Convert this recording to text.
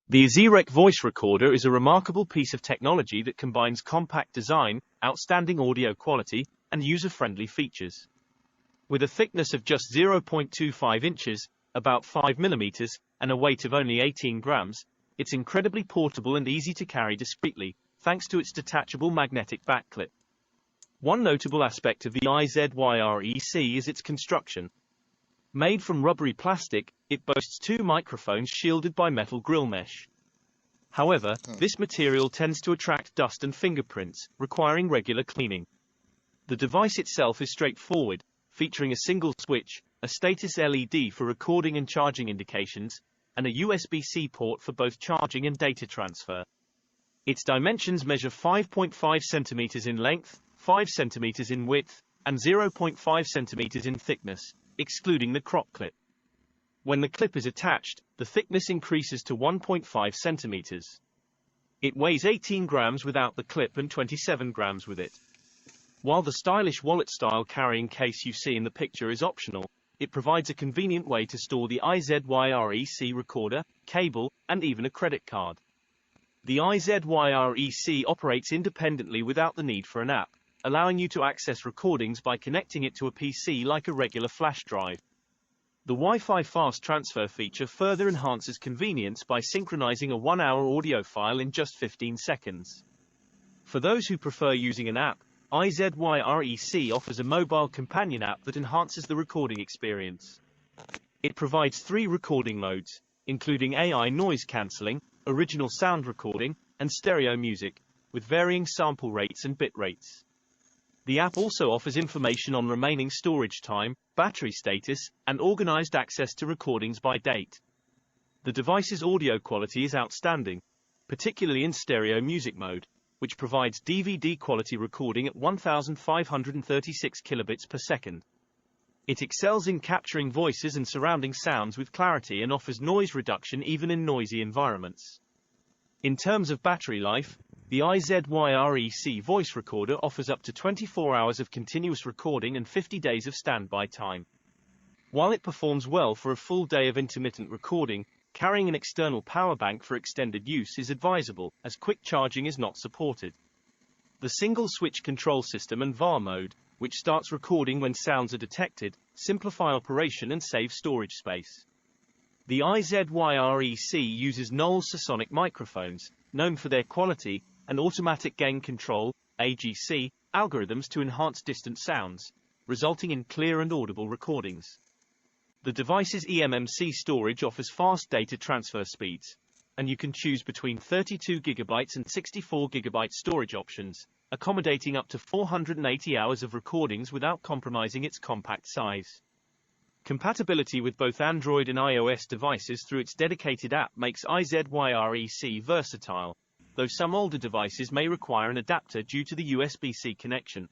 The iZYREC voice recorder is a remarkable piece of technology that combines compact design, outstanding audio quality, and user-friendly features. With a thickness of just 0.25 inches, about 5 millimeters, and a weight of only 18 grams, it's incredibly portable and easy to carry discreetly, thanks to its detachable magnetic backclip. One notable aspect of the iZYREC is its construction. Made from rubbery plastic, it boasts two microphones shielded by metal grill mesh. However, this material tends to attract dust and fingerprints, requiring regular cleaning. The device itself is straightforward, featuring a single switch, a status LED for recording and charging indications, and a USB-C port for both charging and data transfer. Its dimensions measure 5.5 centimeters in length, 5 centimeters in width, and 0.5 centimeters in thickness, excluding the crop clip. When the clip is attached, the thickness increases to 1.5 centimeters. It weighs 18 grams without the clip and 27 grams with it. While the stylish wallet-style carrying case you see in the picture is optional, it provides a convenient way to store the iZYREC recorder, cable, and even a credit card. The iZYREC operates independently without the need for an app, allowing you to access recordings by connecting it to a PC like a regular flash drive. The Wi-Fi fast transfer feature further enhances convenience by synchronizing a 1-hour audio file in just 15 seconds. For those who prefer using an app, iZYREC offers a mobile companion app that enhances the recording experience. It provides 3 recording modes, including AI noise cancelling, original sound recording, and stereo music, with varying sample rates and bit rates. The app also offers information on remaining storage time, battery status, and organized access to recordings by date. The device's audio quality is outstanding, particularly in stereo music mode, which provides DVD quality recording at 1536 kilobits per second. It excels in capturing voices and surrounding sounds with clarity and offers noise reduction even in noisy environments. In terms of battery life, the iZYREC voice recorder offers up to 24 hours of continuous recording and 50 days of standby time. While it performs well for a full day of intermittent recording, carrying an external power bank for extended use is advisable, as quick charging is not supported. The single-switch control system and VAR mode, which starts recording when sounds are detected, simplify operation and save storage space. The iZYREC uses Knowles Sonic microphones, known for their quality, and automatic gain control, AGC, algorithms to enhance distant sounds, resulting in clear and audible recordings. The device's eMMC storage offers fast data transfer speeds, and you can choose between 32 GB and 64 GB storage options, accommodating up to 480 hours of recordings without compromising its compact size. Compatibility with both Android and iOS devices through its dedicated app makes iZYREC versatile, though some older devices may require an adapter due to the USB-C connection.